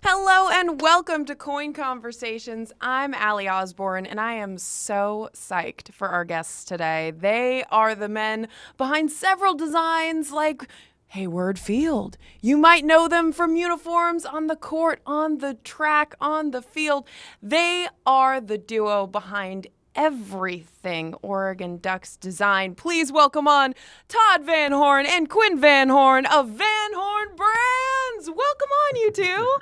Hello and welcome to KOIN Conversations. I'm Allie Osborne and I am so psyched for our guests today. They are the men behind several designs like Hayward Field. You might know them from uniforms on the court, on the track, on the field. They are the duo behind everything Oregon Ducks design. Please welcome on Todd Van Horne and Quinn Van Horne of Van Horne Brands. Welcome on, you two.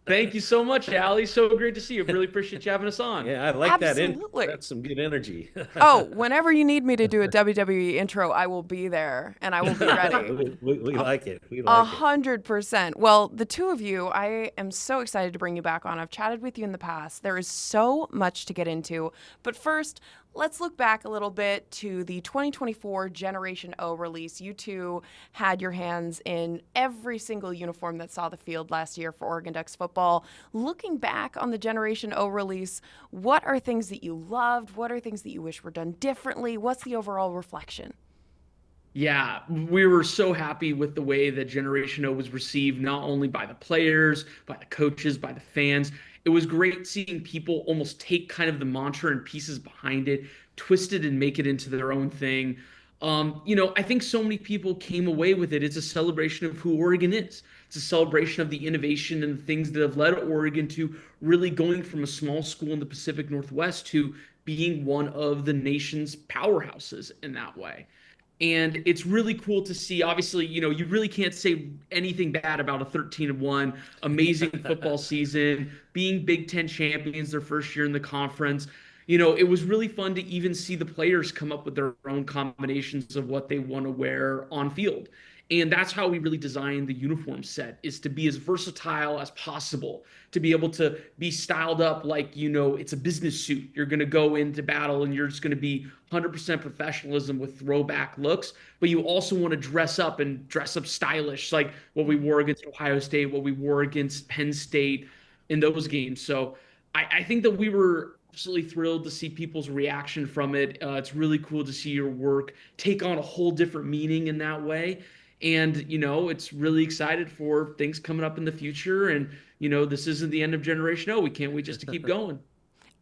Thank you so much, Allie. So great to see you. Really appreciate you having us on. Yeah, I like that intro. Absolutely. That's some good energy. Oh, whenever you need me to do a WWE intro, I will be there and I will be ready. We like it. We A like it. 100%. Well, the two of you, I am so excited to bring you back on. I've chatted with you in the past. There is so much to get into. But first, let's look back a little bit to the 2024 Generation O release. You two had your hands in every single uniform that saw the field last year for Oregon Ducks football. Looking back on the Generation O release, what are things that you loved? What are things that you wish were done differently? What's the overall reflection? Yeah, we were so happy with the way that Generation O was received, not only by the players, by the coaches, by the fans. It was great seeing people almost take kind of the mantra and pieces behind it, twist it and make it into their own thing. I think so many people came away with it. It's a celebration of who Oregon is. It's a celebration of the innovation and the things that have led Oregon to really going from a small school in the Pacific Northwest to being one of the nation's powerhouses in that way. And it's really cool to see. Obviously, you really can't say anything bad about a 13-1 amazing football season, being Big Ten champions their first year in the conference. It was really fun to even see the players come up with their own combinations of what they want to wear on field. And that's how we really designed the uniform set, is to be as versatile as possible, to be able to be styled up like, it's a business suit. You're going to go into battle and you're just going to be 100% professionalism with throwback looks, but you also want to dress up and dress up stylish, like what we wore against Ohio State, what we wore against Penn State in those games. So I think that we were absolutely thrilled to see people's reaction from it. It's really cool to see your work take on a whole different meaning in that way. And, it's really excited for things coming up in the future. And, this isn't the end of Generation O. We can't wait just to keep going.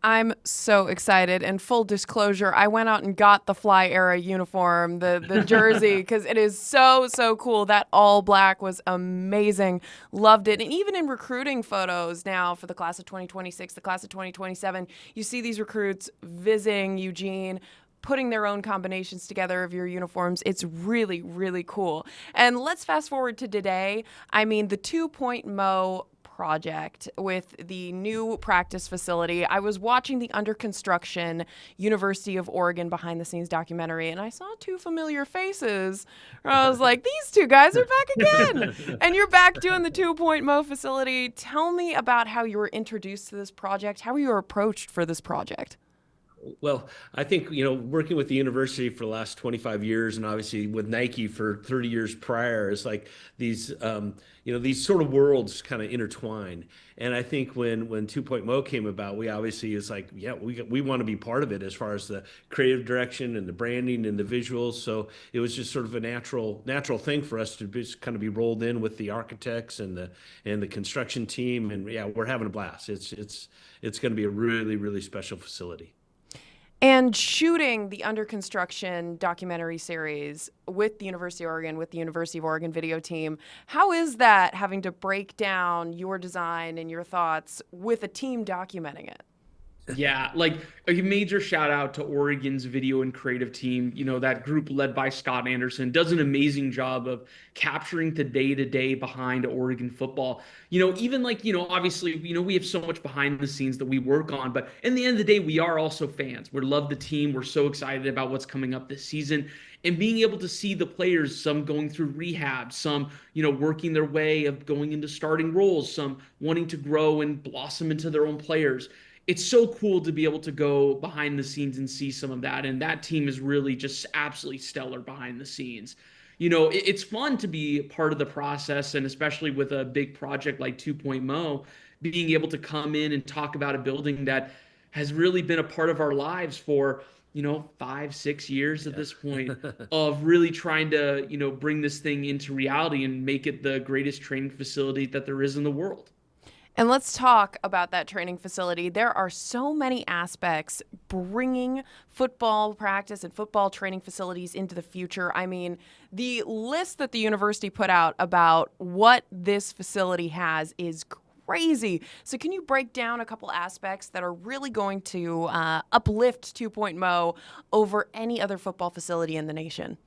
I'm so excited. And full disclosure, I went out and got the Fly Era uniform, the jersey, because it is so, so cool. That all black was amazing. Loved it. And even in recruiting photos now for the class of 2026, the class of 2027, you see these recruits visiting Eugene, putting their own combinations together of your uniforms. It's really, really cool. And let's fast forward to today. I mean, the 2.0 project with the new practice facility. I was watching the under construction University of Oregon behind the scenes documentary and I saw two familiar faces. I was like, these two guys are back again. And you're back doing the 2.0 facility. Tell me about how you were introduced to this project, how you were approached for this project. Well, I think, working with the university for the last 25 years and obviously with Nike for 30 years prior, is like these sort of worlds kind of intertwine. And I think when 2.0 came about, we obviously is like, yeah, we want to be part of it as far as the creative direction and the branding and the visuals. So it was just sort of a natural thing for us to just kind of be rolled in with the architects and the construction team. And yeah, we're having a blast. It's going to be a really, really special facility. And shooting the under construction documentary series with the University of Oregon, with the University of Oregon video team, how is that having to break down your design and your thoughts with a team documenting it? Yeah, like a major shout out to Oregon's video and creative team. That group led by Scott Anderson does an amazing job of capturing the day to day behind Oregon football. Even like, obviously, we have so much behind the scenes that we work on, but in the end of the day, we are also fans. We love the team. We're so excited about what's coming up this season and being able to see the players, some going through rehab, some, working their way of going into starting roles, some wanting to grow and blossom into their own players. It's so cool to be able to go behind the scenes and see some of that. And that team is really just absolutely stellar behind the scenes. It's fun to be part of the process, and especially with a big project like 2.0, being able to come in and talk about a building that has really been a part of our lives for, 5, 6 years at this point of really trying to, bring this thing into reality and make it the greatest training facility that there is in the world. And let's talk about that training facility. There are so many aspects bringing football practice and football training facilities into the future. I mean, the list that the university put out about what this facility has is crazy. So, can you break down a couple aspects that are really going to uplift 2.0 over any other football facility in the nation?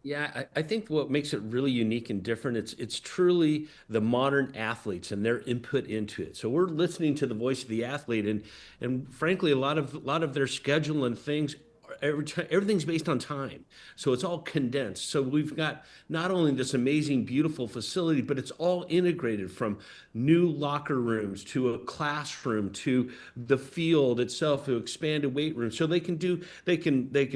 Yeah, I think what makes it really unique and different, it's truly the modern athletes and their input into it. So we're listening to the voice of the athlete, and frankly, a lot of their schedule and things, everything's based on time. So it's all condensed. So we've got not only this amazing, beautiful facility, but it's all integrated from new locker rooms to a classroom to the field itself to expanded weight rooms. So they can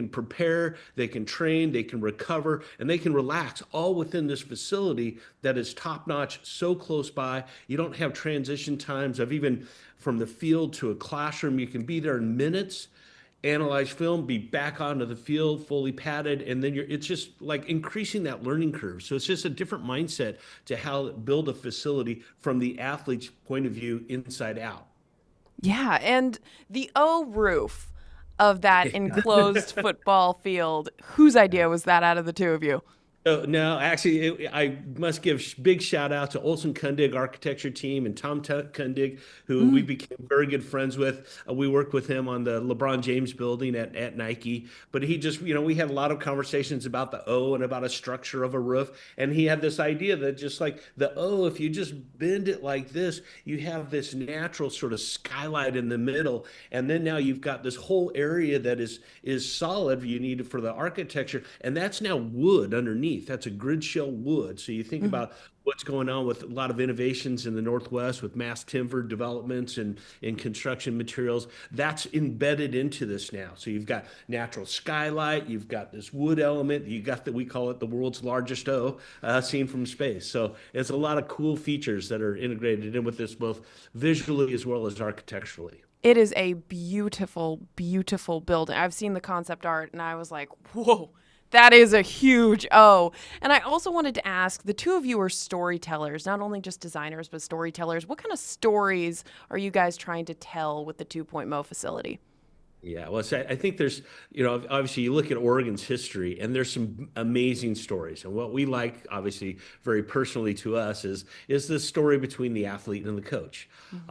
prepare, they can train, they can recover, and they can relax all within this facility that is top notch, so close by. You don't have transition times of even from the field to a classroom. You can be there in minutes, analyze film, be back onto the field, fully padded, and then it's just like increasing that learning curve. So it's just a different mindset to how to build a facility from the athlete's point of view inside out. Yeah, and the O roof of that enclosed football field, whose idea was that out of the two of you? No, actually, I must give big shout out to Olson Kundig architecture team and Tom Kundig, who we became very good friends with. We worked with him on the LeBron James building at Nike. But he just, we had a lot of conversations about the O and about a structure of a roof. And he had this idea that just like the O, if you just bend it like this, you have this natural sort of skylight in the middle. And then now you've got this whole area that is solid you need for the architecture. And that's now wood underneath. That's a grid shell wood. So you think about what's going on with a lot of innovations in the Northwest with mass timber developments and in construction materials. That's embedded into this now. So you've got natural skylight, you've got this wood element, you got we call it the world's largest O, seen from space. So it's a lot of cool features that are integrated in with this both visually as well as architecturally. It is a beautiful, beautiful building. I've seen the concept art and I was like, whoa, that is a huge O. And I also wanted to ask, the two of you are storytellers, not only just designers, but storytellers. What kind of stories are you guys trying to tell with the 2.0 facility? Yeah, well, so I think there's, obviously you look at Oregon's history and there's some amazing stories. And what we like, obviously, very personally to us is the story between the athlete and the coach.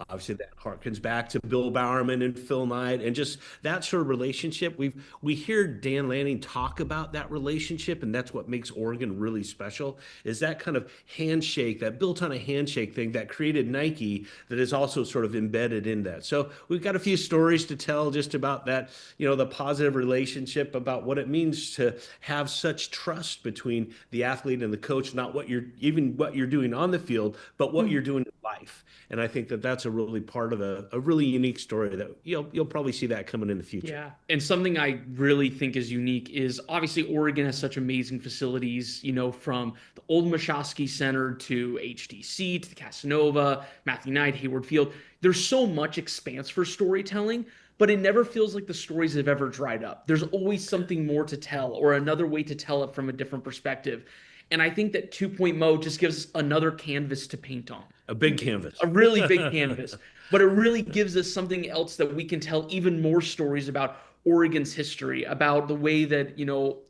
Obviously, that harkens back to Bill Bowerman and Phil Knight and just that sort of relationship. We hear Dan Lanning talk about that relationship, and that's what makes Oregon really special, is that kind of handshake, that built on a handshake thing that created Nike that is also sort of embedded in that. So we've got a few stories to tell just about that, the positive relationship, about what it means to have such trust between the athlete and the coach, not what you're doing on the field, but what you're doing in life. And I think that that's a really part of a really unique story that you'll probably see that coming in the future. Yeah. And something I really think is unique is obviously Oregon has such amazing facilities, from the old Mashosky Center to HTC to the Casanova, Matthew Knight, Hayward Field. There's so much expanse for storytelling, but it never feels like the stories have ever dried up. There's always something more to tell or another way to tell it from a different perspective. And I think that 2.0 just gives us another canvas to paint on. A big canvas. A really big canvas. But it really gives us something else that we can tell even more stories about Oregon's history, about the way that,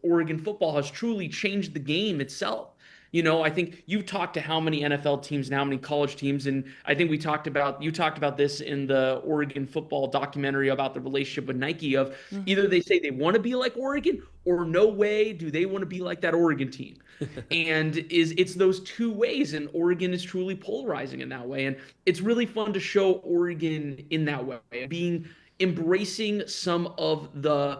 Oregon football has truly changed the game itself. I think you talked to how many NFL teams and how many college teams, and I think you talked about this in the Oregon football documentary about the relationship with Nike of either they say they want to be like Oregon or no way do they want to be like that Oregon team. And it's those two ways, and Oregon is truly polarizing in that way. And it's really fun to show Oregon in that way, embracing some of the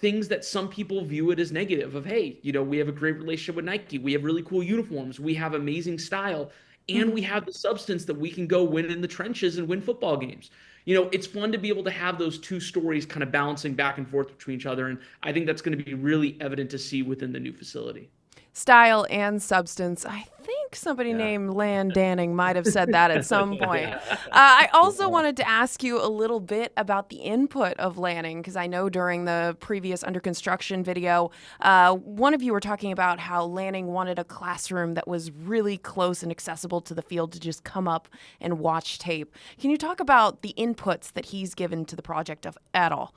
things that some people view it as negative of, hey, we have a great relationship with Nike. We have really cool uniforms. We have amazing style. And we have the substance that we can go win in the trenches and win football games. It's fun to be able to have those two stories kind of balancing back and forth between each other. And I think that's going to be really evident to see within the new facility. Style and substance. I think think somebody Yeah. named Lan Danning might have said that at some point. I also wanted to ask you a little bit about the input of Lanning, because I know during the previous under construction video, one of you were talking about how Lanning wanted a classroom that was really close and accessible to the field to just come up and watch tape. Can you talk about the inputs that he's given to the project at all?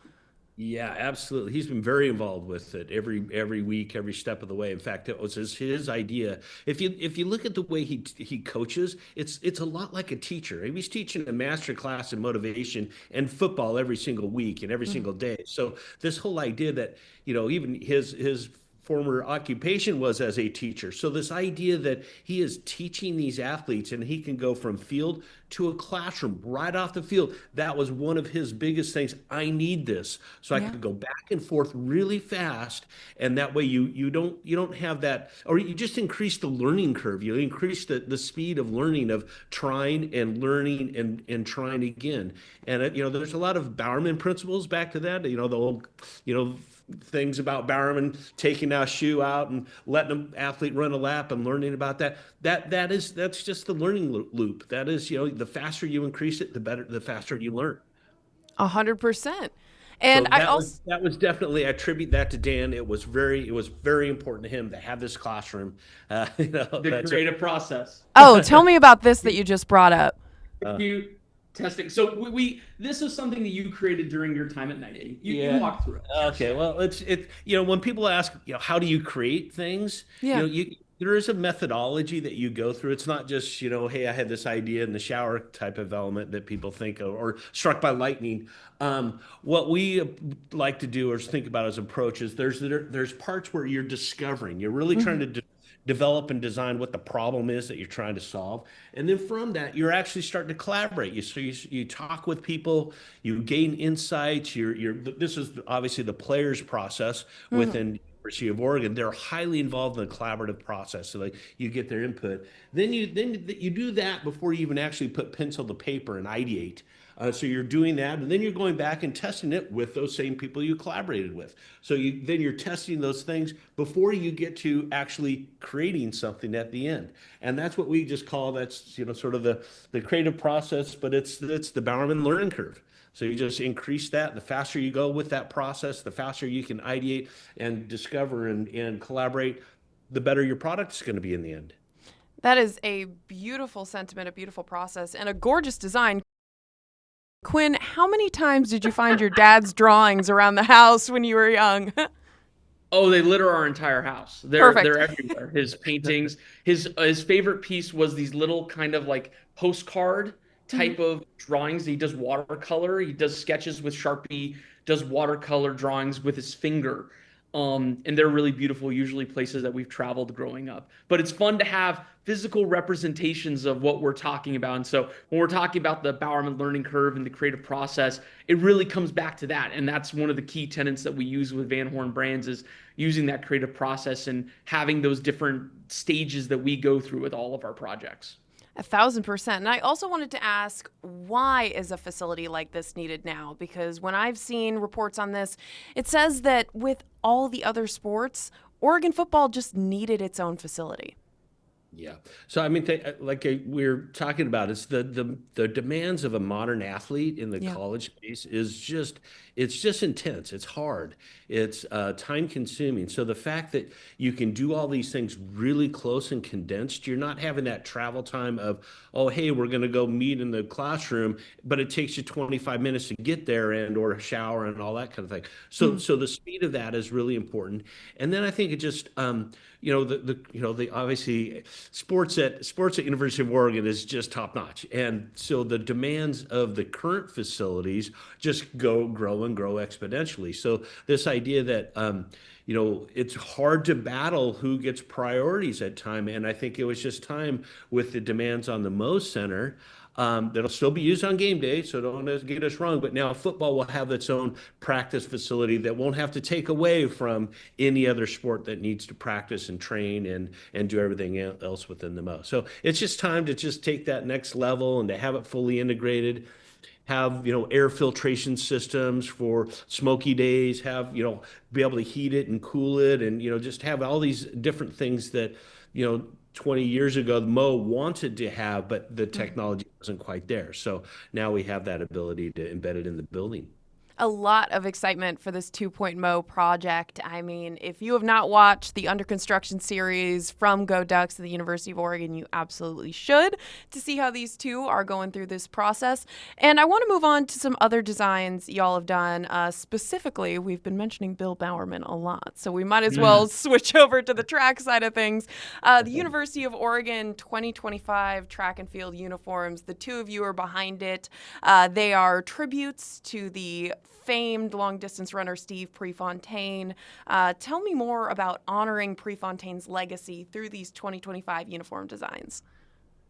Yeah, absolutely. He's been very involved with it every week, every step of the way. In fact, it was his idea. If you look at the way he coaches, it's a lot like a teacher. He's teaching a master class in motivation and football every single week and every single day. So this whole idea that, even his former occupation was as a teacher. So this idea that he is teaching these athletes and he can go from field to a classroom right off the field. That was one of his biggest things. I need this so I could go back and forth really fast, and that way you don't have that, or you just increase the learning curve. You increase the speed of learning, of trying and learning and trying again. And there's a lot of Bowerman principles back to that. The old things about Bowerman taking a shoe out and letting an athlete run a lap and learning about that. That's just the learning loop. That is, the faster you increase it, the faster you learn. 100%. And So I also, that was definitely, I attribute that to Dan. It was very important to him to have this classroom. The creative process. oh, tell me about this that you just brought up. You testing. So this is something that you created during your time at Nike. You can walk through it. Okay, well, it's when people ask, how do you create things? Yeah. There is a methodology that you go through. It's not just, hey, I had this idea in the shower type of element that people think of, or struck by lightning. What we like to do or think about as approach is there's parts where you're discovering. You're really trying to develop and design what the problem is that you're trying to solve. And then from that, you're actually starting to collaborate. You talk with people, you gain insights. This is obviously the players process within University of Oregon. They're highly involved in the collaborative process. So you get their input. Then you do that before you even actually put pencil to paper and ideate. So you're doing that, and then you're going back and testing it with those same people you collaborated with. So then you're testing those things before you get to actually creating something at the end. And that's what we just call, that's sort of the creative process, but it's the Bowerman learning curve. So you just increase that. The faster you go with that process, the faster you can ideate and discover and collaborate, the better your product is going to be in the end. That is a beautiful sentiment, a beautiful process, and a gorgeous design. Quinn, how many times did you find your dad's drawings around the house when you were young? Oh, they litter our entire house. They're everywhere. His paintings. His favorite piece was these little kind of like postcard type of drawings. He does watercolor. He does sketches with Sharpie, does watercolor drawings with his finger. And they're really beautiful, usually places that we've traveled growing up. But it's fun to have physical representations of what we're talking about. And so when we're talking about the Bowerman learning curve and the creative process, it really comes back to that. And that's one of the key tenets that we use with Horne Brands, is using that creative process and having those different stages that we go through with all of our projects. 1,000%. And I also wanted to ask, why is a facility like this needed now? Because when I've seen reports on this, it says that with all the other sports, Oregon football just needed its own facility. Yeah. So I mean, like we're talking about, it's the demands of a modern athlete in the college space it's just intense. It's hard. It's time consuming. So the fact that you can do all these things really close and condensed, you're not having that travel time of, oh, hey, we're going to go meet in the classroom, but it takes you 25 minutes to get there and or shower and all that kind of thing. So so the speed of that is really important. And then I think it just the obviously sports at University of Oregon is just top notch. And so the demands of the current facilities just grow exponentially. So this idea that it's hard to battle who gets priorities at time. And I think it was just time with the demands on the Moe Center. That'll still be used on game day, so don't get us wrong. But now football will have its own practice facility that won't have to take away from any other sport that needs to practice and train and do everything else within the Moe. So it's just time to just take that next level and to have it fully integrated. Have air filtration systems for smoky days. Have be able to heat it and cool it, and just have all these different things that 20 years ago, Mo wanted to have, but the technology wasn't quite there. So now we have that ability to embed it in the building. A lot of excitement for this 2.0 project. I mean, if you have not watched the Under Construction series from Go Ducks at the University of Oregon, you absolutely should, to see how these two are going through this process. And I want to move on to some other designs y'all have done. Specifically, we've been mentioning Bill Bowerman a lot, so we might as well switch over to the track side of things. The University of Oregon 2025 track and field uniforms, the two of you are behind it. They are tributes to the famed long-distance runner Steve Prefontaine. Tell me more about honoring Prefontaine's legacy through these 2025 uniform designs.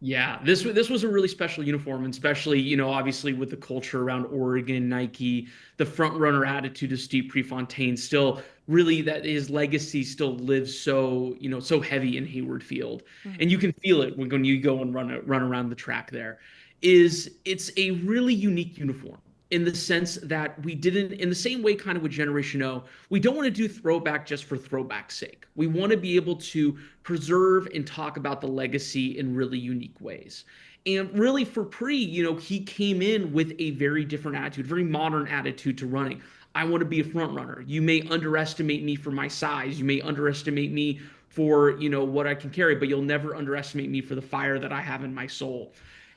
Yeah, this was a really special uniform, and especially, obviously with the culture around Oregon, Nike, the front runner attitude of Steve Prefontaine still really, that his legacy still lives so heavy in Hayward Field. And you can feel it when you go and run around the track there. It's a really unique uniform, in the sense that we didn't, in the same way kind of with Generation O, we don't want to do throwback just for throwback's sake. We want to be able to preserve and talk about the legacy in really unique ways. And really for Pre, he came in with a very different attitude, very modern attitude to running. I want to be a front runner. You may underestimate me for my size. You may underestimate me for, what I can carry, but you'll never underestimate me for the fire that I have in my soul.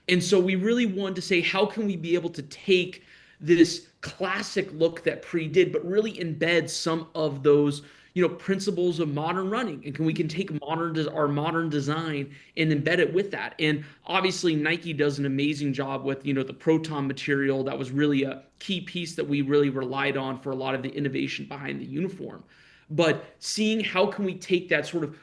And so we really wanted to say, how can we be able to take this classic look that Pre did, but really embed some of those, principles of modern running, and we can take our modern design and embed it with that. And obviously Nike does an amazing job with, the Proton material. That was really a key piece that we really relied on for a lot of the innovation behind the uniform. But seeing how can we take that sort of,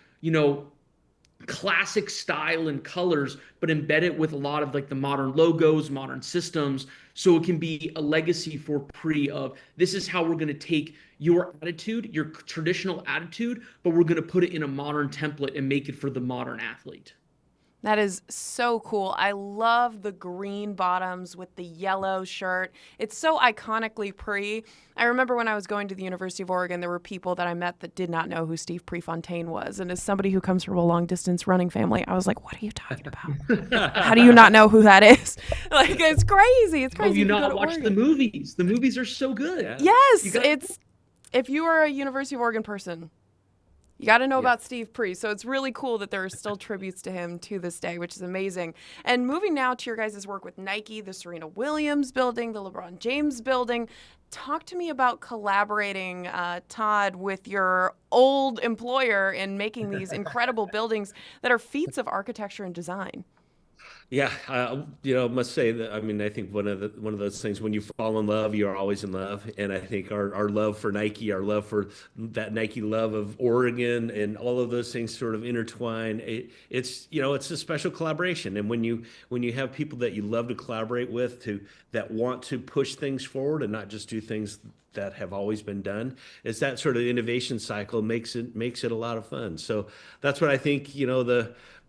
classic style and colors, but embed it with a lot of like the modern logos, modern systems, so it can be a legacy for Pre of, this is how we're going to take your attitude, your traditional attitude, but we're going to put it in a modern template and make it for the modern athlete. That is so cool. I love the green bottoms with the yellow shirt. It's so iconically Pre. I remember when I was going to the University of Oregon, there were people that I met that did not know who Steve Prefontaine was. And as somebody who comes from a long-distance running family, I was like, what are you talking about? How do you not know who that is? Like, it's crazy. It's crazy. Have you not watched the movies? The movies are so good. Yeah. Yes, if you are a University of Oregon person, you got to know about Steve Pre. So it's really cool that there are still tributes to him to this day, which is amazing. And moving now to your guys' work with Nike, the Serena Williams building, the LeBron James building. Talk to me about collaborating, Todd, with your old employer in making these incredible buildings that are feats of architecture and design. Yeah, must say that. I mean, I think one of those things, when you fall in love, you're always in love. And I think our love for Nike, our love for that Nike love of Oregon, and all of those things sort of intertwine. It's a special collaboration. And when you have people that you love to collaborate with, that want to push things forward and not just do things that have always been done, it's that sort of innovation cycle makes it a lot of fun. So that's what I think.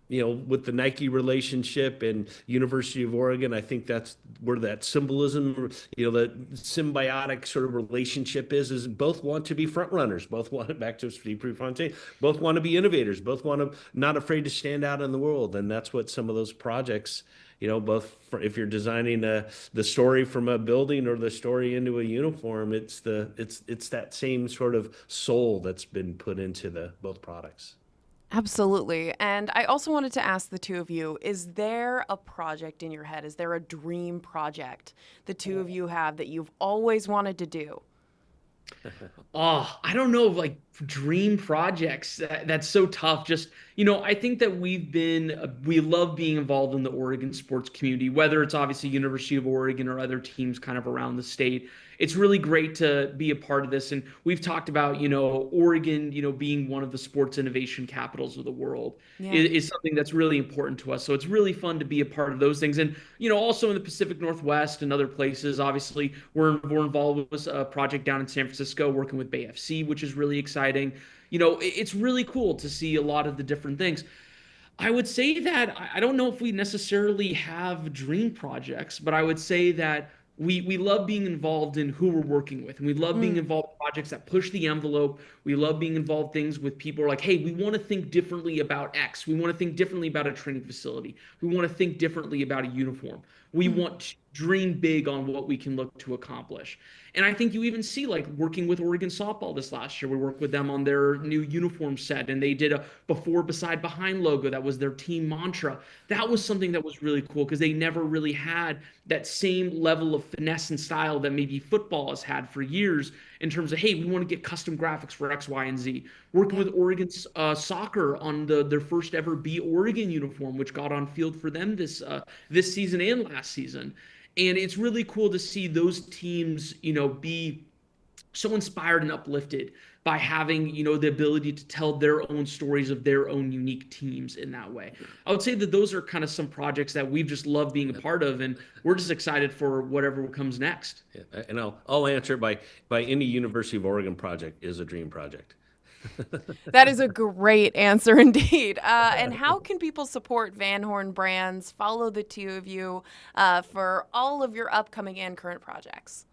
With the Nike relationship and University of Oregon, I think that's where that symbolism, the symbiotic sort of relationship is both want to be front runners, both want, back to Steve Prefontaine, both want to be innovators, both want to, not afraid to stand out in the world. And that's what some of those projects, both if you're designing the story from a building or the story into a uniform, it's that same sort of soul that's been put into both products. Absolutely. And I also wanted to ask the two of you, is there a project in your head? Is there a dream project the two of you have that you've always wanted to do? Oh, I don't know, like dream projects. That's so tough. Just, I think that we love being involved in the Oregon sports community, whether it's obviously University of Oregon or other teams kind of around the state. It's really great to be a part of this. And we've talked about, Oregon, being one of the sports innovation capitals of the world is something that's really important to us. So it's really fun to be a part of those things. And, also in the Pacific Northwest and other places, obviously we're involved with a project down in San Francisco working with Bay FC, which is really exciting. It's really cool to see a lot of the different things. I would say that I don't know if we necessarily have dream projects, but I would say that we love being involved in who we're working with, and we love being involved in projects that push the envelope. We love being involved things with people who are like, hey, we want to think differently about X. We want to think differently about a training facility. We want to think differently about a uniform. We want to dream big on what we can look to accomplish. And I think you even see, like, working with Oregon softball this last year. We worked with them on their new uniform set, and they did a before, beside, behind logo. That was their team mantra. That was something that was really cool because they never really had that same level of finesse and style that maybe football has had for years in terms of, hey, we want to get custom graphics for X, Y, and Z. Working with Oregon soccer on their first ever Be Oregon uniform, which got on field for them this season and last season. And it's really cool to see those teams, be so inspired and uplifted by having, the ability to tell their own stories of their own unique teams in that way. I would say that those are kind of some projects that we've just loved being a part of, and we're just excited for whatever comes next. Yeah, and I'll answer it by any University of Oregon project is a dream project. That is a great answer indeed. And how can people support Van Horne Brands, follow the two of you for all of your upcoming and current projects?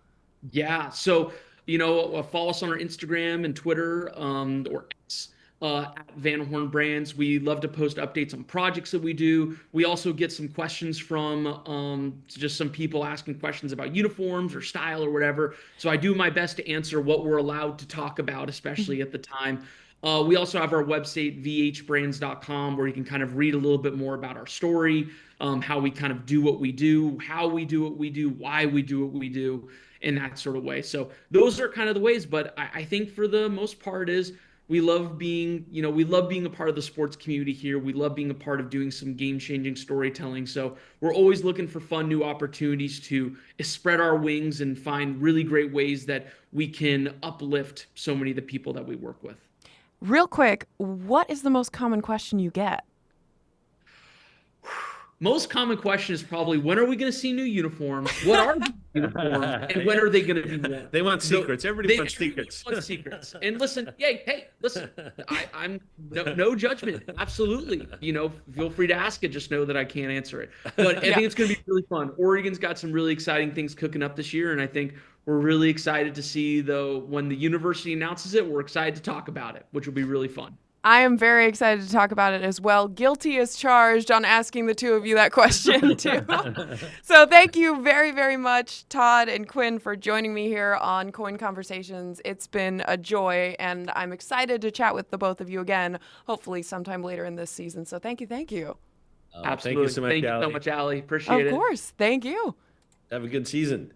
Yeah. So, follow us on our Instagram and Twitter, or X, at Van Horne Brands. We love to post updates on projects that we do. We also get some questions from just some people asking questions about uniforms or style or whatever. So I do my best to answer what we're allowed to talk about, especially at the time. We also have our website, vhbrands.com, where you can kind of read a little bit more about our story, how we kind of do what we do, how we do what we do, why we do what we do, in that sort of way. So those are kind of the ways. But I think for the most part is we love being a part of the sports community here. We love being a part of doing some game-changing storytelling. So we're always looking for fun new opportunities to spread our wings and find really great ways that we can uplift so many of the people that we work with. Real quick, what is the most common question you get? Most common question is probably, when are we going to see new uniforms? What are the uniforms? And when are they going to be worn? They want secrets. Everybody wants secrets. Wants secrets. And listen, hey, listen, I'm no judgment. Absolutely. Feel free to ask it. Just know that I can't answer it. But I think it's going to be really fun. Oregon's got some really exciting things cooking up this year. And I think we're really excited to see, when the university announces it, we're excited to talk about it, which will be really fun. I am very excited to talk about it as well. Guilty as charged on asking the two of you that question too. So thank you very, very much, Todd and Quinn, for joining me here on KOIN Conversations. It's been a joy, and I'm excited to chat with the both of you again, hopefully sometime later in this season. So thank you. Absolutely. Thank you so much, Allie. Allie. Appreciate it. Of course. Thank you. Have a good season.